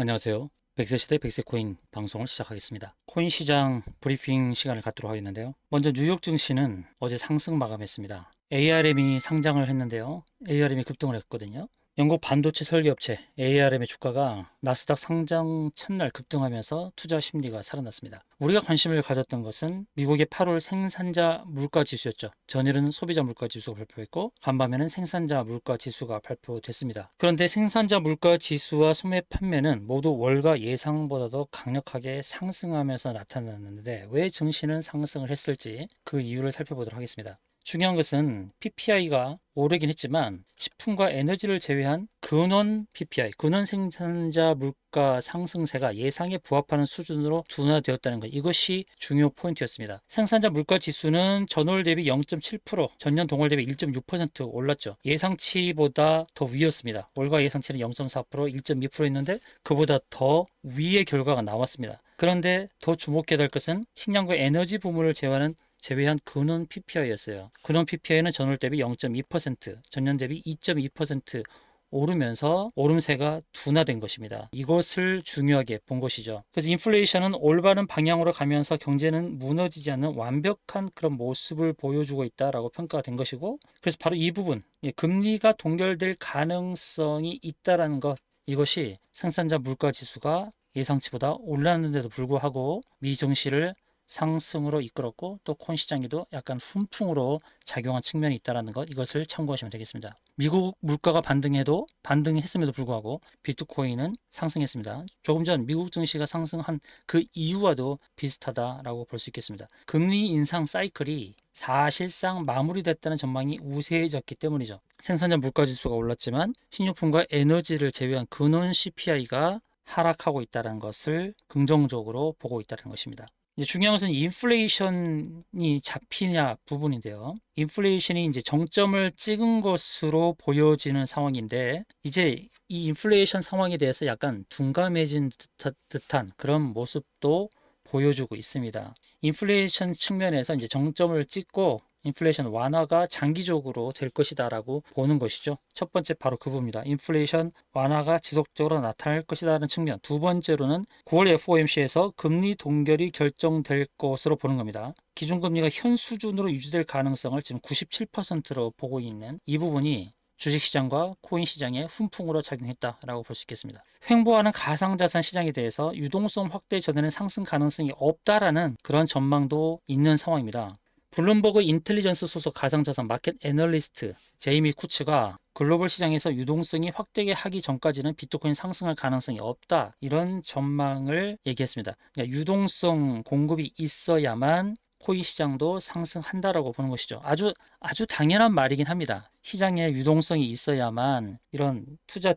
안녕하세요. 백세시대 백세코인 방송을 시작하겠습니다. 코인 시장 브리핑 시간을 갖도록 하겠는데요. 먼저 뉴욕 증시는 어제 상승 마감했습니다. ARM이 상장을 했는데요. ARM이 급등을 했거든요. 영국 반도체 설계업체 ARM의 주가가 나스닥 상장 첫날 급등하면서 투자 심리가 살아났습니다. 우리가 관심을 가졌던 것은 미국의 8월 생산자 물가 지수였죠. 전일은 소비자 물가 지수가 발표했고 간밤에는 생산자 물가 지수가 발표됐습니다. 그런데 생산자 물가 지수와 소매 판매는 모두 월가 예상보다도 강력하게 상승하면서 나타났는데 왜 증시는 상승을 했을지 그 이유를 살펴보도록 하겠습니다. 중요한 것은 PPI가 오르긴 했지만 식품과 에너지를 제외한 근원 PPI, 근원 생산자 물가 상승세가 예상에 부합하는 수준으로 둔화되었다는 것. 이것이 중요 포인트였습니다. 생산자 물가 지수는 전월 대비 0.7%, 전년 동월 대비 1.6% 올랐죠. 예상치보다 더 위였습니다. 월가 예상치는 0.4%, 1.2%였는데 그보다 더 위의 결과가 나왔습니다. 그런데 더 주목해야 될 것은 식량과 에너지 부문을 제외한 근원 PPI였어요. 근원 PPI는 전월 대비 0.2%, 전년 대비 2.2% 오르면서 오름세가 둔화된 것입니다. 이것을 중요하게 본 것이죠. 그래서 인플레이션은 올바른 방향으로 가면서 경제는 무너지지 않는 완벽한 그런 모습을 보여주고 있다라고 평가가 된 것이고, 그래서 바로 이 부분, 금리가 동결될 가능성이 있다라는 것, 이것이 생산자 물가 지수가 예상치보다 올랐는데도 불구하고 미 증시를 상승으로 이끌었고 또 코인 시장에도 약간 훈풍으로 작용한 측면이 있다는 것, 이것을 참고하시면 되겠습니다. 미국 물가가 반등했음에도 불구하고 비트코인은 상승했습니다. 조금 전 미국 증시가 상승한 그 이유와도 비슷하다라고 볼 수 있겠습니다. 금리 인상 사이클이 사실상 마무리됐다는 전망이 우세해졌기 때문이죠. 생산자 물가 지수가 올랐지만 식료품과 에너지를 제외한 근원 CPI가 하락하고 있다는 것을 긍정적으로 보고 있다는 것입니다. 이제 중요한 것은 인플레이션이 잡히냐 부분인데요. 인플레이션이 이제 정점을 찍은 것으로 보여지는 상황인데, 이제 이 인플레이션 상황에 대해서 약간 둔감해진 듯한 그런 모습도 보여주고 있습니다. 인플레이션 측면에서 이제 정점을 찍고 인플레이션 완화가 장기적으로 될 것이다라고 보는 것이죠. 첫 번째 바로 그 부분입니다. 인플레이션 완화가 지속적으로 나타날 것이라는 측면. 두 번째로는 9월 FOMC에서 금리 동결이 결정될 것으로 보는 겁니다. 기준금리가 현 수준으로 유지될 가능성을 지금 97%로 보고 있는 이 부분이 주식시장과 코인시장에 훈풍으로 작용했다라고 볼 수 있겠습니다. 횡보하는 가상자산 시장에 대해서 유동성 확대 전에는 상승 가능성이 없다라는 그런 전망도 있는 상황입니다. 블룸버그 인텔리전스 소속 가상자산 마켓 애널리스트 제이미 쿠츠가 글로벌 시장에서 유동성이 확대하기 하기 전까지는 비트코인 상승할 가능성이 없다, 이런 전망을 얘기했습니다. 그러니까 유동성 공급이 있어야만 코인 시장도 상승한다라고 보는 것이죠. 아주 당연한 말이긴 합니다. 시장에 유동성이 있어야만 이런 투자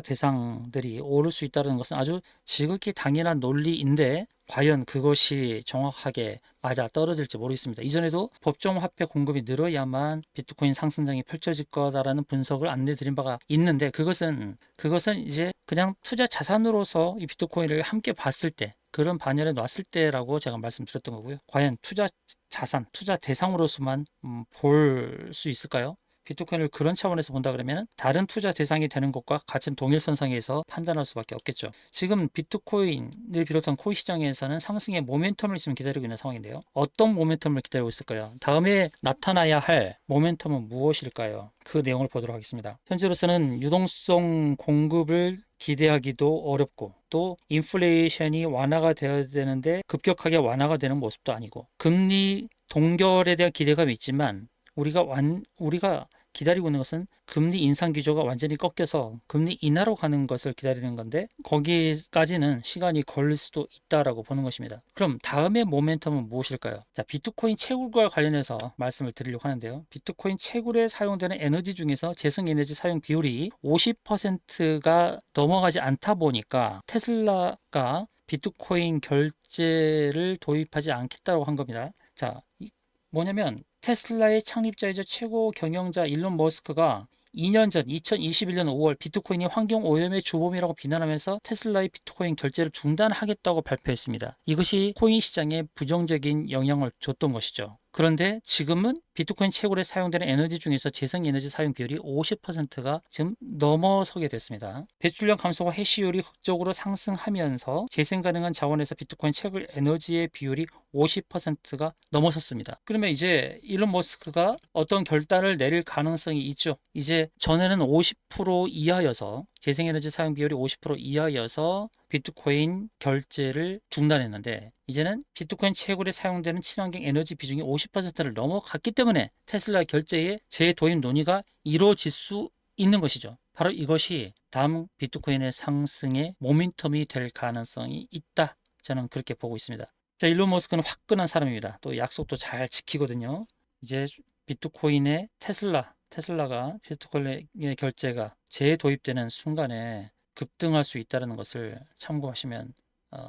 대상들이 오를 수 있다는 것은 아주 지극히 당연한 논리인데, 과연 그것이 정확하게 맞아 떨어질지 모르겠습니다. 이전에도 법정 화폐 공급이 늘어야만 비트코인 상승장이 펼쳐질 거다라는 분석을 안내드린 바가 있는데, 그것은 이제 그냥 투자 자산으로서 이 비트코인을 함께 봤을 때, 그런 반열에 놨을 때라고 제가 말씀드렸던 거고요. 과연 투자 자산, 투자 대상으로서만 볼 수 있을까요? 비트코인을 그런 차원에서 본다 그러면 다른 투자 대상이 되는 것과 같은 동일선상에서 판단할 수밖에 없겠죠. 지금 비트코인을 비롯한 코인 시장에서는 상승의 모멘텀을 지금 기다리고 있는 상황인데요. 어떤 모멘텀을 기다리고 있을까요? 다음에 나타나야 할 모멘텀은 무엇일까요? 그 내용을 보도록 하겠습니다. 현재로서는 유동성 공급을 기대하기도 어렵고, 또 인플레이션이 완화가 되어야 되는데 급격하게 완화가 되는 모습도 아니고, 금리 동결에 대한 기대감이 있지만 우리가 기다리고 있는 것은 금리 인상 기조가 완전히 꺾여서 금리 인하로 가는 것을 기다리는 건데, 거기까지는 시간이 걸릴 수도 있다라고 보는 것입니다. 그럼 다음의 모멘텀은 무엇일까요? 자, 비트코인 채굴과 관련해서 말씀을 드리려고 하는데요. 비트코인 채굴에 사용되는 에너지 중에서 재생에너지 사용 비율이 50%가 넘어가지 않다 보니까 테슬라가 비트코인 결제를 도입하지 않겠다고 한 겁니다. 자, 뭐냐면 테슬라의 창립자이자 최고 경영자 일론 머스크가 2년 전 2021년 5월 비트코인이 환경 오염의 주범이라고 비난하면서 테슬라의 비트코인 결제를 중단하겠다고 발표했습니다. 이것이 코인 시장에 부정적인 영향을 줬던 것이죠. 그런데 지금은 비트코인 채굴에 사용되는 에너지 중에서 재생에너지 사용 비율이 50%가 지금 넘어서게 됐습니다. 배출량 감소와 해시율이 극적으로 상승하면서 재생 가능한 자원에서 비트코인 채굴 에너지의 비율이 50%가 넘어섰습니다. 그러면 이제 일론 머스크가 어떤 결단을 내릴 가능성이 있죠. 이제 전에는 50% 이하여서 재생에너지 사용 비율이 50% 이하여서 비트코인 결제를 중단했는데 이제는 비트코인 채굴에 사용되는 친환경 에너지 비중이 50%를 넘어갔기 때문에 테슬라 결제의 재도입 논의가 이루어질 수 있는 것이죠. 바로 이것이 다음 비트코인의 상승의 모멘텀이 될 가능성이 있다. 저는 그렇게 보고 있습니다. 자, 일론 머스크는 화끈한 사람입니다. 또 약속도 잘 지키거든요. 이제 비트코인의 테슬라가 비트코인의 결제가 재도입되는 순간에 급등할 수 있다는 것을 참고하시면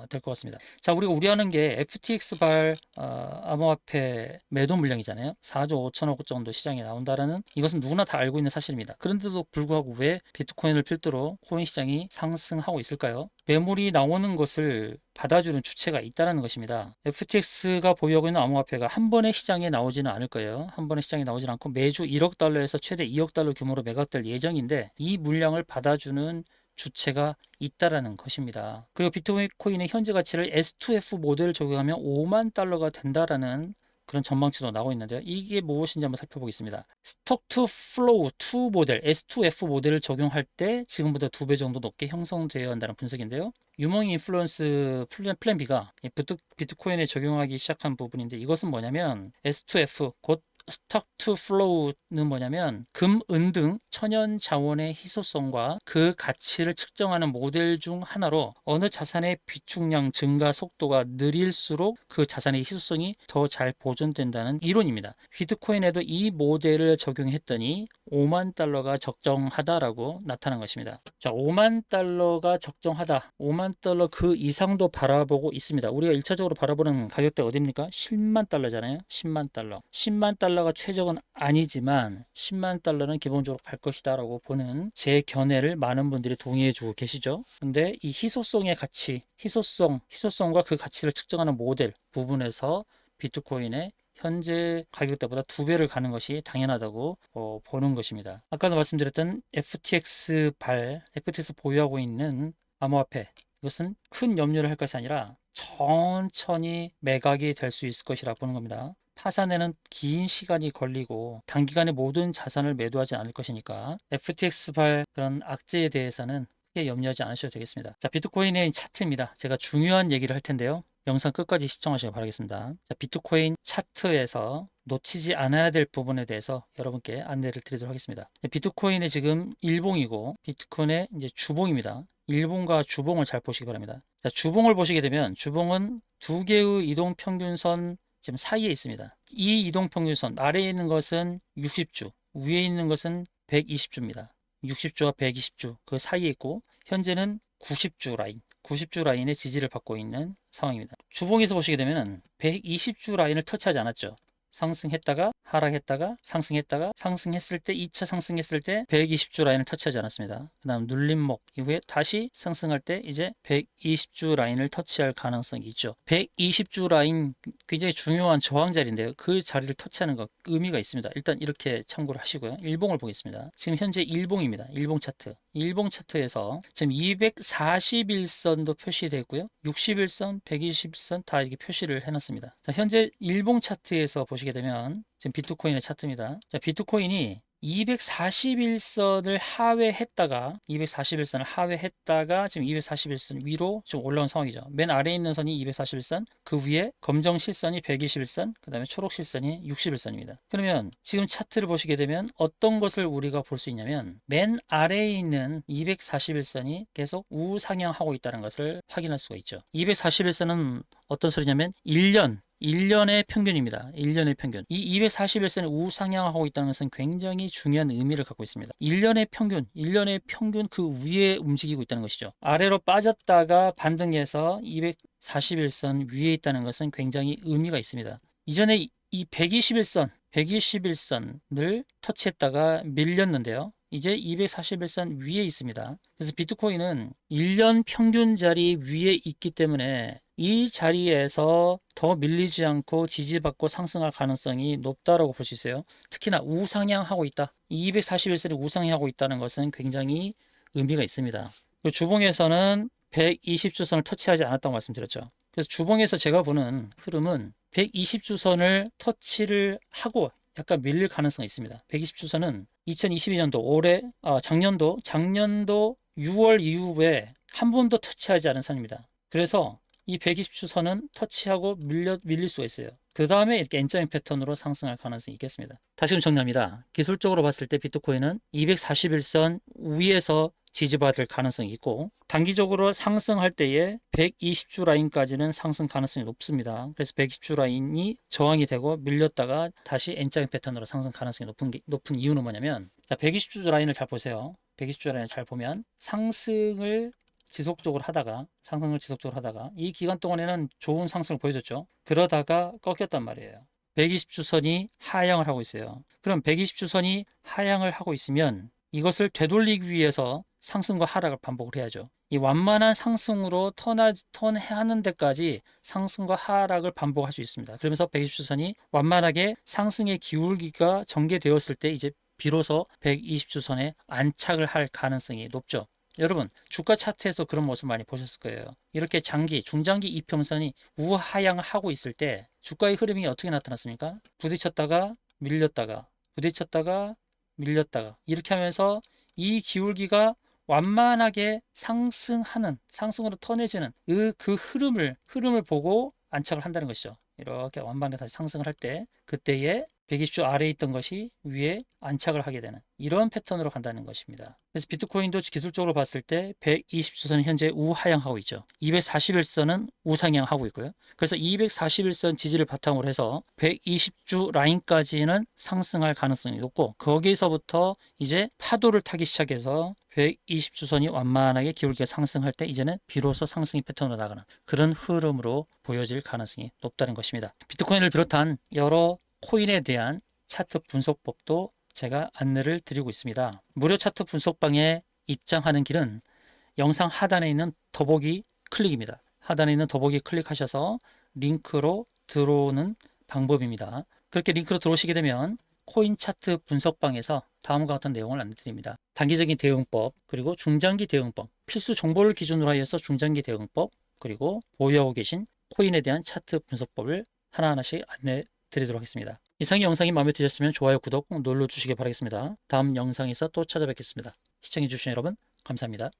될 것 같습니다. 자, 우리가 우려하는 게 FTX발 암호화폐 매도 물량이잖아요. 4조 5천억 정도 시장에 나온다라는 이것은 누구나 다 알고 있는 사실입니다. 그런데도 불구하고 왜 비트코인을 필두로 코인 시장이 상승하고 있을까요? 매물이 나오는 것을 받아주는 주체가 있다는 것입니다. FTX가 보유하고 있는 암호화폐가 한 번에 시장에 나오지는 않을 거예요. 한 번에 시장에 나오지는 않고 매주 1억 달러에서 최대 2억 달러 규모로 매각될 예정인데 이 물량을 받아주는 주체가 있다라는 것입니다. 그리고 비트코인의 현재 가치를 S2F 모델을 적용하면 5만 달러가 된다라는 그런 전망치도 나오고 있는데요. 이게 무엇인지 한번 살펴보겠습니다. 스톡 투 플로우 2 모델, S2F 모델을 적용할 때 지금보다 2배 정도 높게 형성되어야 한다는 분석인데요. 유망 인플루언스 플랜 B가 비트코인에 적용하기 시작한 부분인데 이것은 뭐냐면 S2F 곧 스톡 투 플로우는 뭐냐면 금, 은 등 천연 자원의 희소성과 그 가치를 측정하는 모델 중 하나로 어느 자산의 비축량 증가 속도가 느릴수록 그 자산의 희소성이 더 잘 보존된다는 이론입니다. 비트코인에도 이 모델을 적용했더니 5만 달러가 적정하다라고 나타난 것입니다. 자, 5만 달러가 적정하다. 5만 달러 그 이상도 바라보고 있습니다. 우리가 1차적으로 바라보는 가격대 어디입니까? 10만 달러잖아요. 10만 달러. 10만 달러가 최적은 아니지만 10만 달러는 기본적으로 갈 것이다라고 보는 제 견해를 많은 분들이 동의해 주고 계시죠. 근데 이 희소성의 가치, 희소성과 그 가치를 측정하는 모델 부분에서 비트코인의 현재 가격대보다 2배를 가는 것이 당연하다고 보는 것입니다. 아까도 말씀드렸던 FTX 보유하고 있는 암호화폐 이것은 큰 염려를 할 것이 아니라 천천히 매각이 될 수 있을 것이라 보는 겁니다. 파산에는 긴 시간이 걸리고 단기간에 모든 자산을 매도하지 않을 것이니까 FTX발 그런 악재에 대해서는 크게 염려하지 않으셔도 되겠습니다. 자, 비트코인의 차트입니다. 제가 중요한 얘기를 할 텐데요. 영상 끝까지 시청하시길 바라겠습니다. 자, 비트코인 차트에서 놓치지 않아야 될 부분에 대해서 여러분께 안내를 드리도록 하겠습니다. 비트코인의 지금 일봉이고 비트코인의 이제 주봉입니다. 일봉과 주봉을 잘 보시기 바랍니다. 자, 주봉을 보시게 되면 주봉은 두 개의 이동 평균선 지금 사이에 있습니다. 이 이동 평균선 아래에 있는 것은 60주, 위에 있는 것은 120주입니다. 60주와 120주 그 사이에 있고 현재는 90주 라인의 지지를 받고 있는 상황입니다. 주봉에서 보시게 되면 120주 라인을 터치하지 않았죠. 상승했다가 하락했다가 상승했다가 상승했을 때 2차 상승했을 때 120주 라인을 터치하지 않았습니다. 그 다음 눌림목 이후에 다시 상승할 때 이제 120주 라인을 터치할 가능성이 있죠. 120주 라인 굉장히 중요한 저항 자리인데요. 그 자리를 터치하는 것 의미가 있습니다. 일단 이렇게 참고를 하시고요. 일봉을 보겠습니다. 지금 현재 일봉입니다. 일봉 차트. 일봉 차트에서 지금 241선도 표시되어 있고요. 61선, 121선 다 이렇게 표시를 해놨습니다. 자, 현재 일봉 차트에서 보시게 되면 지금 비트코인의 차트입니다. 자, 비트코인이 241선을 하회했다가 지금 241선 위로 좀 올라온 상황이죠. 맨 아래에 있는 선이 241선, 그 위에 검정 실선이 121선, 그 다음에 초록 실선이 61선입니다. 그러면 지금 차트를 보시게 되면 어떤 것을 우리가 볼 수 있냐면 맨 아래에 있는 241선이 계속 우상향하고 있다는 것을 확인할 수가 있죠. 241선은 어떤 소리냐면 1년의 평균입니다. 1년의 평균. 이 241선이 우상향하고 있다는 것은 굉장히 중요한 의미를 갖고 있습니다. 1년의 평균 그 위에 움직이고 있다는 것이죠. 아래로 빠졌다가 반등해서 241선 위에 있다는 것은 굉장히 의미가 있습니다. 이전에 이 121선을 터치했다가 밀렸는데요. 이제 241선 위에 있습니다. 그래서 비트코인은 1년 평균 자리 위에 있기 때문에 이 자리에서 더 밀리지 않고 지지받고 상승할 가능성이 높다라고 볼 수 있어요. 특히나 우상향하고 있다. 241선이 우상향하고 있다는 것은 굉장히 의미가 있습니다. 주봉에서는 120주선을 터치하지 않았다고 말씀드렸죠. 그래서 주봉에서 제가 보는 흐름은 120주선을 터치를 하고 약간 밀릴 가능성이 있습니다. 120주선은 2022년도 작년도 6월 이후에 한 번도 터치하지 않은 선입니다. 그래서 이 120주선은 터치하고 밀릴 수가 있어요. 그 다음에 이렇게 N자형 패턴으로 상승할 가능성이 있겠습니다. 다시금 정리합니다. 기술적으로 봤을 때 비트코인은 241선 위에서 지지받을 가능성이 있고, 단기적으로 상승할 때에 120주 라인까지는 상승 가능성이 높습니다. 그래서 120주 라인이 저항이 되고 밀렸다가 다시 N자형 패턴으로 상승 가능성이 높은 이유는 뭐냐면, 자, 120주 라인을 잘 보세요. 120주 라인을 잘 보면 상승을 지속적으로 하다가 이 기간 동안에는 좋은 상승을 보여줬죠. 그러다가 꺾였단 말이에요. 120주선이 하향을 하고 있어요. 그럼 120주선이 하향을 하고 있으면 이것을 되돌리기 위해서 상승과 하락을 반복을 해야죠. 이 완만한 상승으로 턴하는 데까지 상승과 하락을 반복할 수 있습니다. 그러면서 120주선이 완만하게 상승의 기울기가 전개되었을 때 이제 비로소 120주선에 안착을 할 가능성이 높죠. 여러분, 주가 차트에서 그런 모습 많이 보셨을 거예요. 이렇게 중장기 이평선이 우하향을 하고 있을 때 주가의 흐름이 어떻게 나타났습니까? 부딪혔다가 밀렸다가 이렇게 하면서 이 기울기가 완만하게 상승으로 턴해지는 그 흐름을 보고 안착을 한다는 것이죠. 이렇게 완만하게 다시 상승을 할 때 그때에 120주 아래에 있던 것이 위에 안착을 하게 되는 이런 패턴으로 간다는 것입니다. 그래서 비트코인도 기술적으로 봤을 때 120주선은 현재 우하향하고 있죠. 241선은 우상향하고 있고요. 그래서 241선 지지를 바탕으로 해서 120주 라인까지는 상승할 가능성이 높고, 거기서부터 이제 파도를 타기 시작해서 120주선이 완만하게 기울기가 상승할 때 이제는 비로소 상승의 패턴으로 나가는 그런 흐름으로 보여질 가능성이 높다는 것입니다. 비트코인을 비롯한 여러 코인에 대한 차트 분석법도 제가 안내를 드리고 있습니다. 무료 차트 분석방에 입장하는 길은 영상 하단에 있는 더보기 클릭입니다. 하단에 있는 더보기 클릭하셔서 링크로 들어오는 방법입니다. 그렇게 링크로 들어오시게 되면 코인 차트 분석방에서 다음과 같은 내용을 안내드립니다. 단기적인 대응법, 그리고 중장기 대응법, 필수 정보를 기준으로 하여서 중장기 대응법, 그리고 보유하고 계신 코인에 대한 차트 분석법을 하나하나씩 안내 드리도록 하겠습니다. 이상의 영상이 마음에 드셨으면 좋아요, 구독 꼭 눌러주시기 바라겠습니다. 다음 영상에서 또 찾아뵙겠습니다. 시청해주신 여러분 감사합니다.